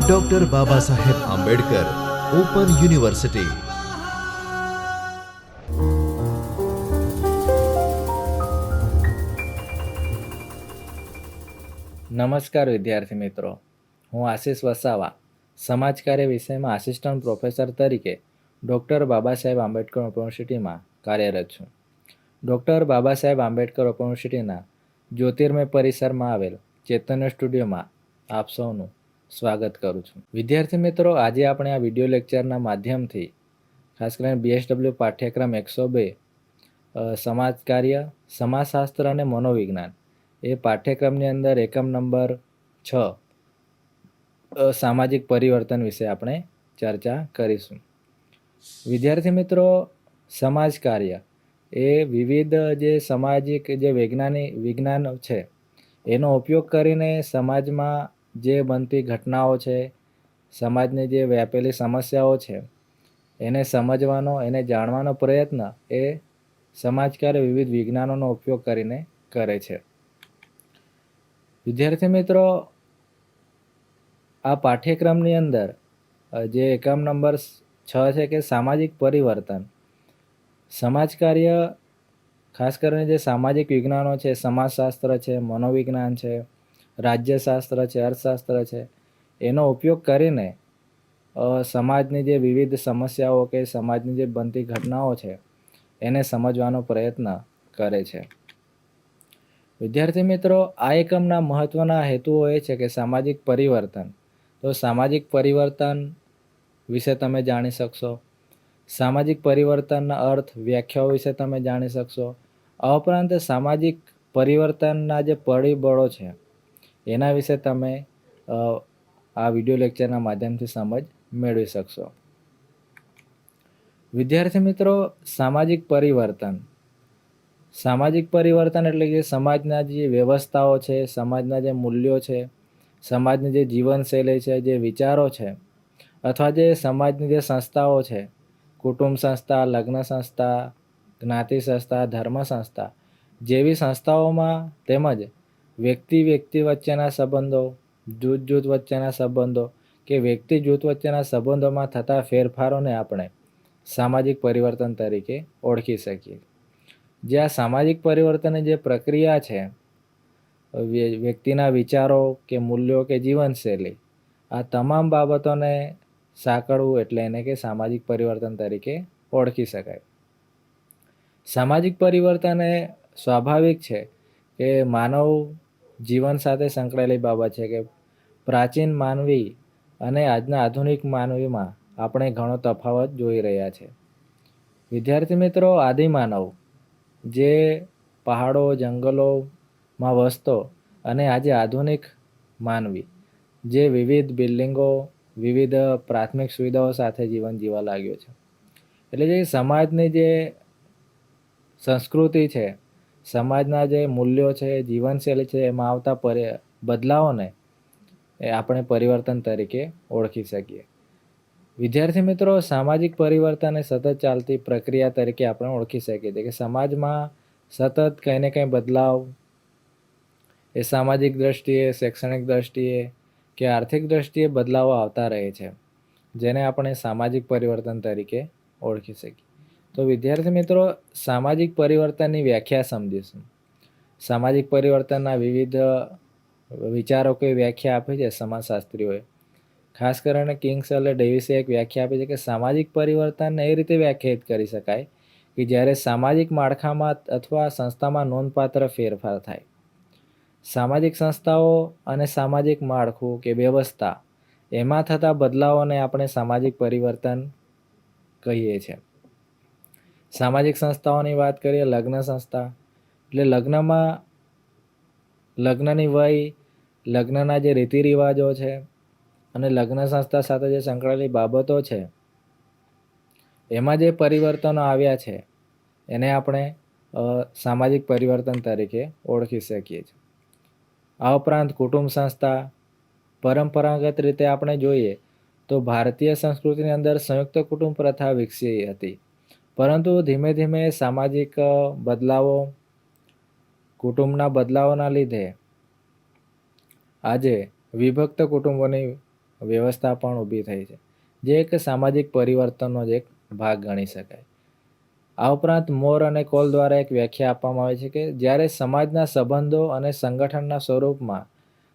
Doctor Baba Saheb Ambedkar open university. નમસ્કાર વિદ્યાર્થી મિત્રો, હું આશિષ વસાવા સમાજકાર્ય વિષયમાં આસિસ્ટન્ટ પ્રોફેસર તરીકે ડૉક્ટર બાબા સાહેબ આંબેડકર ઓપન યુનિવર્સિટીમાં કાર્યરત છું. ડૉક્ટર બાબા સાહેબ આંબેડકર ઓપન યુનિવર્સિટીના જ્યોતિર્મય પરિસરમાં આવેલ ચૈતન્ય સ્ટુડિયોમાં આપ સૌનું સ્વાગત કરું છું. વિદ્યાર્થી મિત્રો, આજે આપણે આ વિડીયો લેક્ચરના માધ્યમથી ખાસ કરીને BSW પાઠ્યક્રમ 102 સમાજકાર્ય, સમાજશાસ્ત્ર અને મનોવિજ્ઞાન એ પાઠ્યક્રમની અંદર એકમ નંબર 6 સામાજિક પરિવર્તન વિશે આપણે ચર્ચા કરીશું. વિદ્યાર્થી મિત્રો, સમાજ કાર્ય એ વિવિધ જે સામાજિક જે વિજ્ઞાન છે એનો ઉપયોગ કરીને સમાજમાં જે બનતી ઘટનાઓ છે, સમાજની જે વ્યાપેલી સમસ્યાઓ છે એને સમજવાનો, એને જાણવાનો પ્રયત્ન એ સમાજ કાર્ય વિવિધ વિજ્ઞાનોનો ઉપયોગ કરીને કરે છે. વિદ્યાર્થી મિત્રો, આ પાઠ્યક્રમની અંદર જે એકમ નંબર 6 છે કે સામાજિક પરિવર્તન, સમાજ કાર્ય ખાસ કરીને જે સામાજિક વિજ્ઞાનો છે, સમાજશાસ્ત્ર છે, મનોવિજ્ઞાન છે, રાજ્યશાસ્ત્ર છે, અર્થશાસ્ત્ર છે, એનો ઉપયોગ કરીને સમાજની જે વિવિધ સમસ્યાઓ કે સમાજની જે બનતી ઘટનાઓ છે એને સમજવાનો પ્રયત્ન કરે છે. વિદ્યાર્થી મિત્રો, આ એકમના મહત્વના હેતુઓ એ છે કે સામાજિક પરિવર્તન. તો સામાજિક પરિવર્તન વિશે તમે જાણી શકશો, સામાજિક પરિવર્તનના અર્થ, વ્યાખ્યાઓ વિશે તમે જાણી શકશો. આ ઉપરાંત સામાજિક પરિવર્તનના જે પરિબળો છે એના વિશે તમે આ વિડીયો લેક્ચરના માધ્યમથી સમજ મેળવી શકશો. વિદ્યાર્થી મિત્રો, સામાજિક પરિવર્તન એટલે કે સમાજના જે વ્યવસ્થાઓ છે, સમાજના જે મૂલ્યો છે, સમાજની જે જીવનશૈલી છે, જે વિચારો છે, અથવા જે સમાજની જે સંસ્થાઓ છે, કુટુંબ સંસ્થા, લગ્ન સંસ્થા, જ્ઞાતિ સંસ્થા, ધર્મ સંસ્થા જેવી સંસ્થાઓમાં તેમજ વ્યક્તિ વચ્ચેના સંબંધો, જૂથ વચ્ચેના સંબંધો કે વ્યક્તિ જૂથ વચ્ચેના સંબંધોમાં થતા ફેરફારોને આપણે સામાજિક પરિવર્તન તરીકે ઓળખી શકીએ. જે આ સામાજિક પરિવર્તનની જે પ્રક્રિયા છે, વ્યક્તિના વિચારો કે મૂલ્યો કે જીવનશૈલી, આ તમામ બાબતોને સાંકળવું એટલે એને કે સામાજિક પરિવર્તન તરીકે ઓળખી શકાય. સામાજિક પરિવર્તન એ સ્વાભાવિક છે કે માનવ જીવન સાથે સંકળાયેલી બાબત છે કે પ્રાચીન માનવી અને આજના આધુનિક માનવીમાં આપણે ઘણો તફાવત જોઈ રહ્યા છે. વિદ્યાર્થી મિત્રો, આદિમાનવ જે પહાડો, જંગલોમાં વસતો અને આજે આધુનિક માનવી જે વિવિધ બિલ્ડિંગો, વિવિધ પ્રાથમિક સુવિધાઓ સાથે જીવન જીવવા લાગ્યો છે. એટલે જે સમાજની જે સંસ્કૃતિ છે, સમાજના જે મૂલ્યો છે, જીવનશૈલી છે, એમાં આવતા બદલાવોને એ આપણે પરિવર્તન તરીકે ઓળખી શકીએ. વિદ્યાર્થી મિત્રો, સામાજિક પરિવર્તન એ સતત ચાલતી પ્રક્રિયા તરીકે આપણે ઓળખી શકીએ છીએ કે સમાજમાં સતત કંઈ ને કંઈ બદલાવ એ સામાજિક દ્રષ્ટિએ, શૈક્ષણિક દ્રષ્ટિએ કે આર્થિક દ્રષ્ટિએ બદલાવો આવતા રહે છે, જેને આપણે સામાજિક પરિવર્તન તરીકે ઓળખી શકીએ. તો વિદ્યાર્થી મિત્રો, સામાજિક પરિવર્તનની વ્યાખ્યા સમજીશું. સામાજિક પરિવર્તનના વિવિધ વિચારકોએ વ્યાખ્યા આપી છે સમાજશાસ્ત્રીઓએ. ખાસ કરીને કિંગસલે ડેવિસે એક વ્યાખ્યા આપી છે કે સામાજિક પરિવર્તનને એ રીતે વ્યાખ્યાયિત કરી શકાય કે જ્યારે સામાજિક માળખામાં અથવા સંસ્થામાં નોંધપાત્ર ફેરફાર થાય. સામાજિક સંસ્થાઓ અને સામાજિક માળખું કે વ્યવસ્થા એમાં થતા બદલાવોને આપણે સામાજિક પરિવર્તન કહીએ છીએ. સામાજિક સંસ્થાઓની વાત કરીએ, લગ્ન સંસ્થા એટલે લગ્નની વય, લગ્નના જે રીતિ રિવાજો છે અને લગ્ન સંસ્થા સાથે જે સંકળાયેલી બાબતો છે એમાં જે પરિવર્તનો આવ્યા છે એને આપણે સામાજિક પરિવર્તન તરીકે ઓળખી શકીએ છીએ. આ ઉપરાંત કુટુંબ સંસ્થા, પરંપરાગત રીતે આપણે જોઈએ તો ભારતીય સંસ્કૃતિની અંદર સંયુક્ત કુટુંબ પ્રથા વિકસી હતી, પરંતુ ધીમે ધીમે સામાજિક બદલાવો, કુટુંબના બદલાવોના લીધે આજે વિભક્ત કુટુંબોની વ્યવસ્થા પણ ઊભી થઈ છે, જે એક સામાજિક પરિવર્તનનો જ એક ભાગ ગણી શકાય. આ ઉપરાંત મોર અને કોલ દ્વારા એક વ્યાખ્યા આપવામાં આવે છે કે જ્યારે સમાજના સંબંધો અને સંગઠનના સ્વરૂપમાં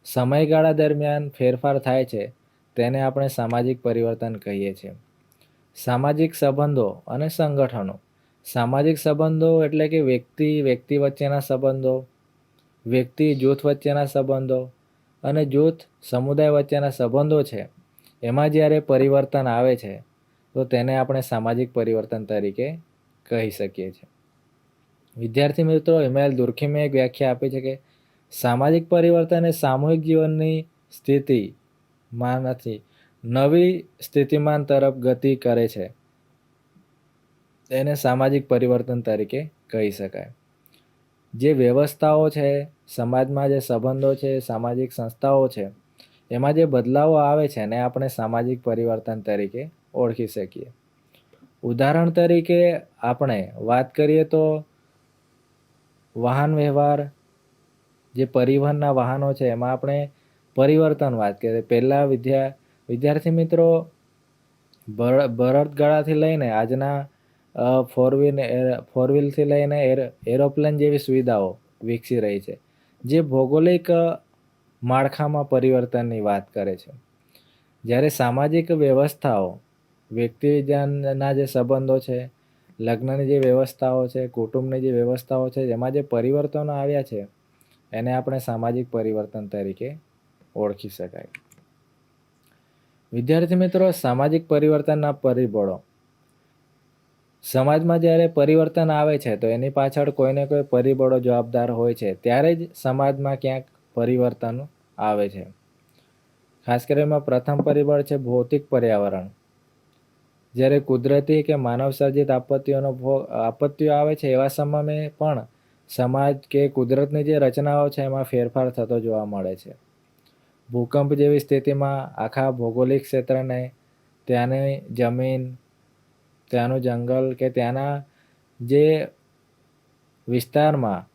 સમયગાળા દરમિયાન ફેરફાર થાય છે તેને આપણે સામાજિક પરિવર્તન કહીએ છીએ. સામાજિક સંબંધો અને સંગઠનો. સામાજિક સંબંધો એટલે કે વ્યક્તિ વચ્ચેના સંબંધો, વ્યક્તિ જૂથ વચ્ચેના સંબંધો અને જૂથ સમુદાય વચ્ચેના સંબંધો છે, એમાં જ્યારે પરિવર્તન આવે છે તો તેને આપણે સામાજિક પરિવર્તન તરીકે કહી શકીએ છીએ. વિદ્યાર્થી મિત્રો, ઇમાનુએલ દુર્કીમે એક વ્યાખ્યા આપી છે કે સામાજિક પરિવર્તન એ સામૂહિક જીવનની સ્થિતિમાં નથી, નવી સ્થિતિમાન તરફ ગતિ કરે છે, તેને સામાજિક પરિવર્તન તરીકે કહી શકાય. જે વ્યવસ્થાઓ છે, સમાજમાં જે સંબંધો છે, સામાજિક સંસ્થાઓ છે, એમાં જે બદલાવો આવે છે ને આપણે સામાજિક પરિવર્તન તરીકે ઓળખી શકીએ. ઉદાહરણ તરીકે આપણે વાત કરીએ તો વાહન વ્યવહાર, જે પરિવહનના વાહનો છે એમાં આપણે પરિવર્તન વાત કરીએ. પહેલાં વિદ્યાર્થી મિત્રો બળદગાડાથી લઈને આજના ફોર વ્હીલથી લઈને એરોપ્લેન જેવી સુવિધાઓ વિકસી રહી છે, જે ભૌગોલિક માળખામાં પરિવર્તનની વાત કરે છે. જ્યારે સામાજિક વ્યવસ્થાઓ, વ્યક્તિના જે સંબંધો છે, લગ્નની જે વ્યવસ્થાઓ છે, કુટુંબની જે વ્યવસ્થાઓ છે, જેમાં જે પરિવર્તનો આવ્યા છે એને આપણે સામાજિક પરિવર્તન તરીકે ઓળખી શકાય. વિદ્યાર્થી મિત્રો, સામાજિક પરિવર્તનના પરિબળો. સમાજમાં જ્યારે પરિવર્તન આવે છે તો એની પાછળ કોઈને કોઈ પરિબળો જવાબદાર હોય છે, ત્યારે જ સમાજમાં ક્યાંક પરિવર્તન આવે છે. ખાસ કરીને પ્રથમ પરિબળ છે ભૌતિક પર્યાવરણ. જ્યારે કુદરતી કે માનવ સર્જિત આપત્તિઓ આવે છે એવા સમયે પણ સમાજ કે કુદરતની જે રચનાઓ છે એમાં ફેરફાર થતો જોવા મળે છે. ભૂકંપ જેવી સ્થિતિમાં આખા ભૌગોલિક ક્ષેત્રને, ત્યાંની જમીન, ત્યાંનું જંગલ કે ત્યાંના જે વિસ્તારમાં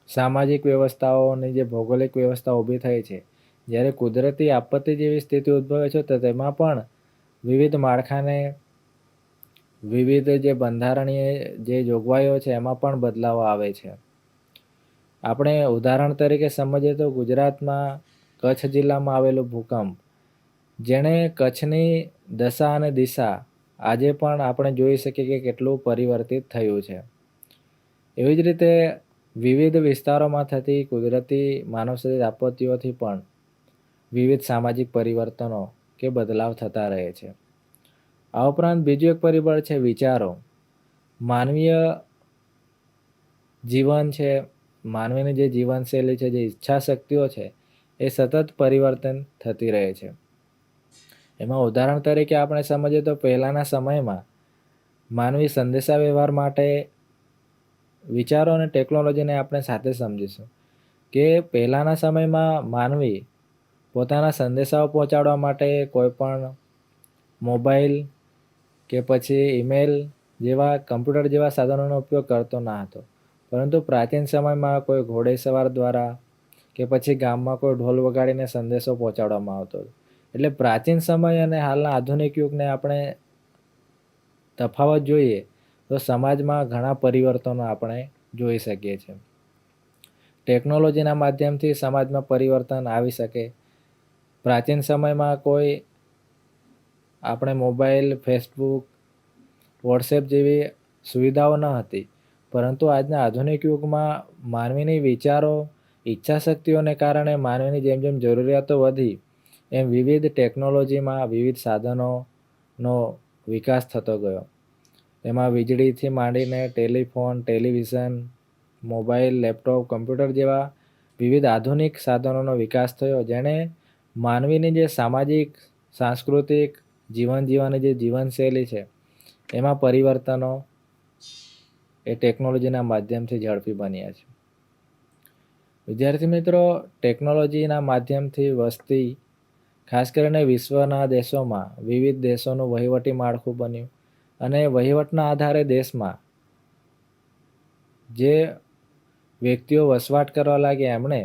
સામાજિક વ્યવસ્થાઓની જે ભૌગોલિક વ્યવસ્થા ઊભી થઈ છે, જ્યારે કુદરતી આપત્તિ જેવી સ્થિતિ ઉદ્ભવે છે તો તેમાં પણ વિવિધ માળખાને, વિવિધ જે બંધારણીય જે જોગવાઈઓ છે એમાં પણ બદલાવ આવે છે. આપણે ઉદાહરણ તરીકે સમજીએ તો ગુજરાતમાં કચ્છ જિલ્લામાં આવેલું ભૂકંપ, જેણે કચ્છની દશા અને દિશા આજે પણ આપણે જોઈ શકીએ કે કેટલું પરિવર્તિત થયું છે. એવી જ રીતે વિવિધ વિસ્તારોમાં થતી કુદરતી માનવસર્જિત આપત્તિઓથી પણ વિવિધ સામાજિક પરિવર્તનો કે બદલાવ થતા રહે છે. આ ઉપરાંત બીજું એક પરિબળ છે વિચારો. માનવીય જીવન છે, માનવીની જે જીવનશૈલી છે, જે ઈચ્છા શક્તિઓ છે, એ સતત પરિવર્તન થતી રહે છે. એમાં ઉદાહરણ તરીકે આપણે સમજીએ તો પહેલાંના સમયમાં માનવી સંદેશા વ્યવહાર માટે વિચારો અને ટેકનોલોજીને આપણે સાથે સમજીશું કે પહેલાંના સમયમાં માનવી પોતાના સંદેશાઓ પહોંચાડવા માટે કોઈ પણ મોબાઈલ કે પછી ઈમેલ જેવા કમ્પ્યુટર જેવા સાધનોનો ઉપયોગ કરતો ન હતો, પરંતુ પ્રાચીન સમયમાં કોઈ ઘોડેસવાર દ્વારા કે પછી ગામમાં કોઈ ઢોલ વગાડીને સંદેશો પહોંચાડવામાં આવતો. એટલે પ્રાચીન સમય અને હાલના આધુનિક યુગને આપણે તફાવત જોઈએ તો સમાજમાં ઘણા પરિવર્તનો આપણે જોઈ શકીએ છીએ. ટેકનોલોજીના માધ્યમથી સમાજમાં પરિવર્તન આવી શકે. પ્રાચીન સમયમાં કોઈ આપણે મોબાઈલ, ફેસબુક, વોટ્સએપ જેવી સુવિધાઓ ન હતી, પરંતુ આજના આધુનિક યુગમાં માનવીની વિચારો, ઈચ્છાશક્તિઓને કારણે માનવીની જેમ જેમ જરૂરિયાતો વધી એમ વિવિધ ટેકનોલોજીમાં વિવિધ સાધનોનો વિકાસ થતો ગયો. એમાં વીજળીથી માંડીને telephone, television, mobile, laptop, computer જેવા વિવિધ આધુનિક સાધનોનો વિકાસ થયો, જેણે માનવીની જે સામાજિક, સાંસ્કૃતિક જીવન જીવવાની જે જીવનશૈલી છે એમાં પરિવર્તનો એ ટેકનોલોજીના માધ્યમથી ઝડપી બન્યા છે. વિદ્યાર્થી મિત્રો, ટેકનોલોજીના માધ્યમથી વસ્તી, ખાસ કરીને વિશ્વના દેશોમાં વિવિધ દેશોનું વહીવટી માળખું બન્યું અને વહીવટના આધારે દેશમાં જે વ્યક્તિઓ વસવાટ કરવા લાગ્યા એમણે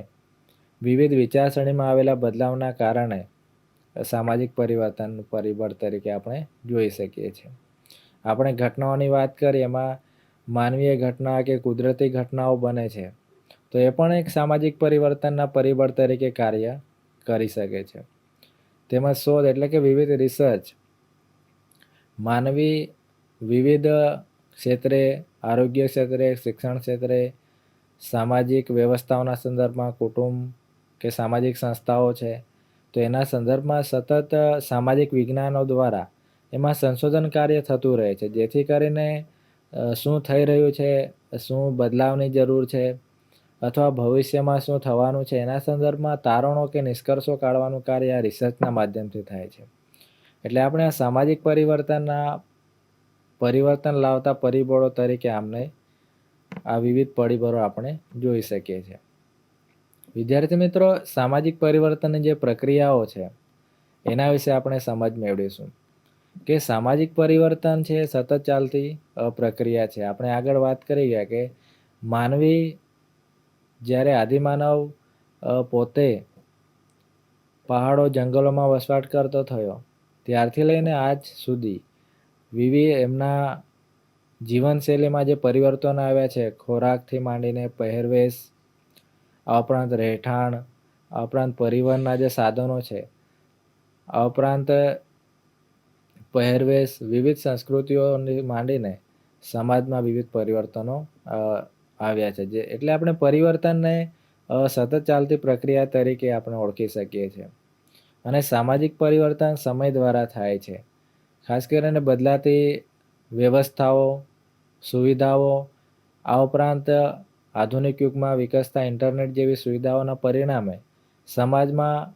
વિવિધ વિચારસરણીમાં આવેલા બદલાવના કારણે સામાજિક પરિવર્તનનું પરિબળ તરીકે આપણે જોઈ શકીએ છીએ. આપણે ઘટનાઓની વાત કરીએ, એમાં માનવીય ઘટના કે કુદરતી ઘટનાઓ બને છે, તો એ પણ એક સામાજિક પરિવર્તનના પરિબળ તરીકે કાર્ય કરી શકે છે. તેમજ શોધ એટલે કે વિવિધ રિસર્ચ માનવી વિવિધ ક્ષેત્રે, આરોગ્ય ક્ષેત્રે, શિક્ષણ ક્ષેત્રે, સામાજિક વ્યવસ્થાઓના સંદર્ભમાં, કુટુંબ કે સામાજિક સંસ્થાઓ છે, તો એના સંદર્ભમાં સતત સામાજિક વિજ્ઞાનો દ્વારા એમાં સંશોધન કાર્ય થતું રહે છે, જેથી કરીને શું થઈ રહ્યું છે, શું બદલાવની જરૂર છે, અથવા ભવિષ્યમાં શું થવાનું છે, એના સંદર્ભમાં તારણો કે નિષ્કર્ષો કાઢવાનું કાર્ય આ રિસર્ચના માધ્યમથી થાય છે. એટલે આપણે આ સામાજિક પરિવર્તન લાવતા પરિબળો તરીકે આમને આ વિવિધ પરિબળો આપણે જોઈ શકીએ છીએ. વિદ્યાર્થી મિત્રો, સામાજિક પરિવર્તનની જે પ્રક્રિયાઓ છે એના વિશે આપણે સમજ મેળવીશું કે સામાજિક પરિવર્તન છે સતત ચાલતી પ્રક્રિયા છે. આપણે આગળ વાત કરી ગયા કે માનવી જ્યારે આદિમાનવ પોતે પહાડો જંગલોમાં વસવાટ કરતો થયો ત્યારથી લઈને આજ સુધી વિવિધ એમના જીવનશૈલીમાં જે પરિવર્તનો આવ્યા છે, ખોરાકથી માંડીને પહેરવેશ, આ ઉપરાંત રહેઠાણ, આ ઉપરાંત પરિવહનના જે સાધનો છે, આ ઉપરાંત પહેરવેશ, વિવિધ સંસ્કૃતિઓની માંડીને સમાજમાં વિવિધ પરિવર્તનો આવ્યા છે. એટલે આપણે પરિવર્તનને સતત ચાલતી પ્રક્રિયા તરીકે આપણે ઓળખી શકીએ છીએ. અને સામાજિક પરિવર્તન સમય દ્વારા થાય છે. ખાસ કરીને બદલાતી વ્યવસ્થાઓ, સુવિધાઓ, આ ઉપરાંત આધુનિક યુગમાં વિકસતા ઇન્ટરનેટ જેવી સુવિધાઓના પરિણામે સમાજમાં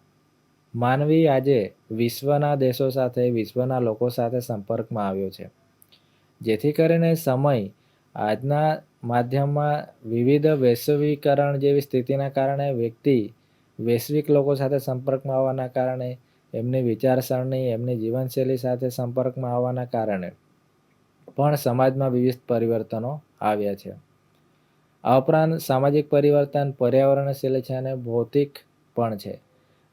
માનવી આજે વિશ્વના દેશો સાથે, વિશ્વના લોકો સાથે સંપર્કમાં આવ્યો છે. જેથી કરીને સમય આજના માધ્યમમાં વિવિધ વૈશ્વિકરણ જેવી સ્થિતિના કારણે વ્યક્તિ વૈશ્વિક લોકો સાથે સંપર્કમાં આવવાના કારણે, એમની વિચારસરણી, એમની જીવનશૈલી સાથે સંપર્કમાં આવવાના કારણે પણ સમાજમાં વિવિધ પરિવર્તનો આવ્યા છે. આ ઉપરાંત સામાજિક પરિવર્તન પર્યાવરણશીલ છે અને ભૌતિક પણ છે.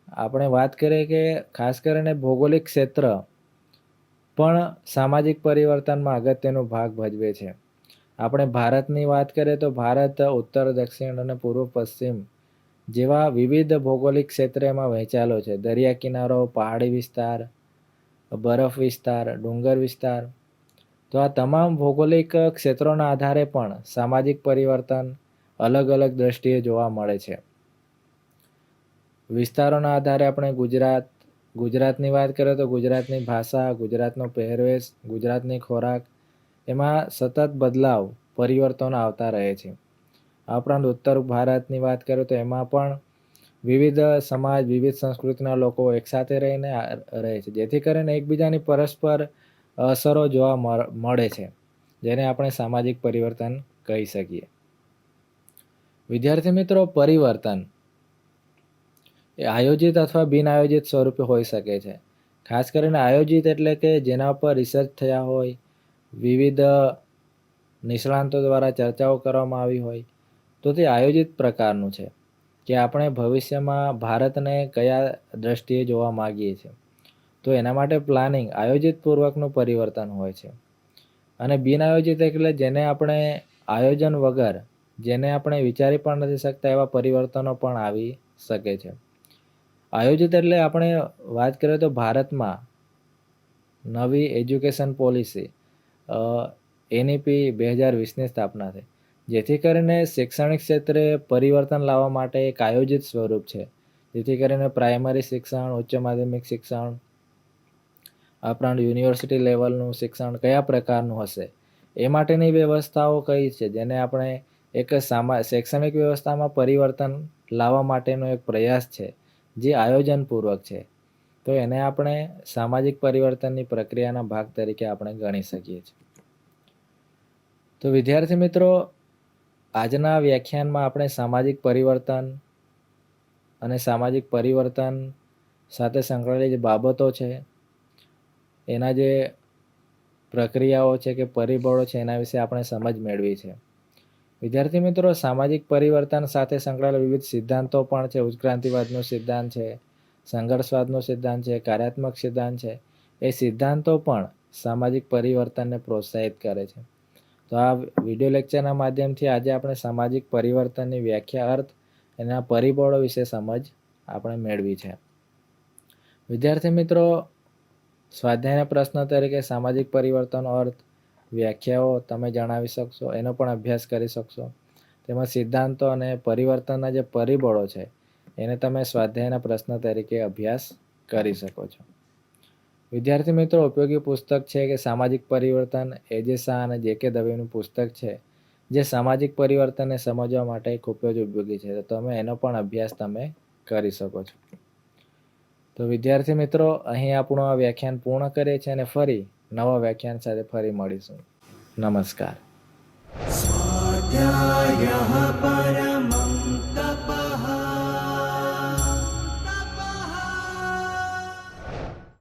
આપણે વાત કરીએ કે ખાસ કરીને ભૌગોલિક ક્ષેત્ર પણ સામાજિક પરિવર્તનમાં અગત્યનો ભાગ ભજવે છે. આપણે ભારતની વાત કરીએ તો ભારત ઉત્તર, દક્ષિણ અને પૂર્વ પશ્ચિમ જેવા વિવિધ ભૌગોલિક ક્ષેત્રમાં વહેંચાયેલો છે. દરિયા કિનારો, પહાડી વિસ્તાર, બરફ વિસ્તાર, ડુંગર વિસ્તાર, તો આ તમામ ભૌગોલિક ક્ષેત્રોના આધારે પણ સામાજિક પરિવર્તન અલગ અલગ દ્રષ્ટિએ જોવા મળે છે. વિસ્તારોના આધારે આપણે ગુજરાતની વાત કરીએ તો ગુજરાતની ભાષા, ગુજરાતનો પહેરવેશ, ગુજરાતની ખોરાક, એમાં સતત બદલાવ, પરિવર્તનો આવતા રહે છે. આ ઉપરાંત ઉત્તર ભારતની વાત કરીએ તો એમાં પણ વિવિધ સમાજ, વિવિધ સંસ્કૃતિના લોકો એકસાથે રહીને રહે છે, જેથી કરીને એકબીજાની પરસ્પર અસરો જોવા મળે છે, જેને આપણે સામાજિક પરિવર્તન કહી શકીએ. વિદ્યાર્થી મિત્રો, પરિવર્તન એ આયોજિત અથવા બિનઆયોજિત સ્વરૂપે હોઈ શકે છે. ખાસ કરીને આયોજિત એટલે કે જેના પર રિસર્ચ થયા હોય, વિવિધ નિષ્ણાંતો દ્વારા ચર્ચાઓ કરવામાં આવી હોય, તો તે આયોજિત પ્રકારનું છે કે આપણે ભવિષ્યમાં ભારતને કયા દ્રષ્ટિએ જોવા માગીએ છીએ, તો એના માટે પ્લાનિંગ, આયોજિત પૂર્વકનું પરિવર્તન હોય છે. અને બિનઆયોજિત એટલે જેને આપણે આયોજન વગર, જેને આપણે વિચારી પણ નથી શકતા એવા પરિવર્તનો પણ આવી શકે છે. આયોજિત એટલે આપણે વાત કરીએ તો ભારતમાં નવી એજ્યુકેશન પોલિસી NEP 2020ની સ્થાપના થઈ, જેથી કરીને શૈક્ષણિક ક્ષેત્રે પરિવર્તન લાવવા માટે એક આયોજિત સ્વરૂપ છે. જેથી કરીને પ્રાઇમરી શિક્ષણ, ઉચ્ચ માધ્યમિક શિક્ષણ, આ ઉપરાંત યુનિવર્સિટી લેવલનું શિક્ષણ કયા પ્રકારનું હશે એ માટેની વ્યવસ્થાઓ કઈ છે, જેને આપણે એક શૈક્ષણિક વ્યવસ્થામાં પરિવર્તન લાવવા માટેનો એક પ્રયાસ છે, જે આયોજનપૂર્વક છે. તો એને આપણે સામાજિક પરિવર્તનની પ્રક્રિયાના ભાગ તરીકે આપણે ગણી શકીએ છીએ. તો વિદ્યાર્થી મિત્રો, આજના વ્યાખ્યાનમાં આપણે સામાજિક પરિવર્તન અને સામાજિક પરિવર્તન સાથે સંકળાયેલી જે બાબતો છે, એના જે પ્રક્રિયાઓ છે કે પરિબળો છે, એના વિશે આપણે સમજ મેળવી છે. વિદ્યાર્થી મિત્રો, સામાજિક પરિવર્તન સાથે સંકળાયેલા વિવિધ સિદ્ધાંતો પણ છે. ઉત્ક્રાંતિવાદનો સિદ્ધાંત છે, સંઘર્ષવાદનો સિદ્ધાંત છે, કાર્યાત્મક સિદ્ધાંત છે. એ સિદ્ધાંતો પણ સામાજિક પરિવર્તનને પ્રોત્સાહિત કરે છે. તો આ વિડીયો લેક્ચરના માધ્યમથી આજે આપણે સામાજિક પરિવર્તનની વ્યાખ્યા, અર્થ, એના પરિબળો વિશે સમજ આપણે મેળવી છે. વિદ્યાર્થી મિત્રો, સ્વાધ્યાયના પ્રશ્ન તરીકે સામાજિક પરિવર્તનનો અર્થ, વ્યાખ્યાઓ તમે જણાવી શકશો, એનો પણ અભ્યાસ કરી શકશો. તેમજ સિદ્ધાંતો અને પરિવર્તનના જે પરિબળો છે એને તમે સ્વાધ્યાયના પ્રશ્ન તરીકે અભ્યાસ કરી શકો છો. વિદ્યાર્થી મિત્રો, ઉપયોગી પુસ્તક છે કે સામાજિક પરિવર્તન, એજે શાહ અને જે કે દવેનું પુસ્તક છે, જે સામાજિક પરિવર્તનને સમજવા માટે ખૂબ જ ઉપયોગી છે. તો તમે એનો પણ અભ્યાસ તમે કરી શકો છો. તો વિદ્યાર્થી મિત્રો, અહીં આપણું આ વ્યાખ્યાન પૂર્ણ કરીએ છીએ અને ફરી નવા વ્યાખ્યાન સાથે ફરી મળીશું. નમસ્કાર. સ્વાધ્યાયઃ પરમ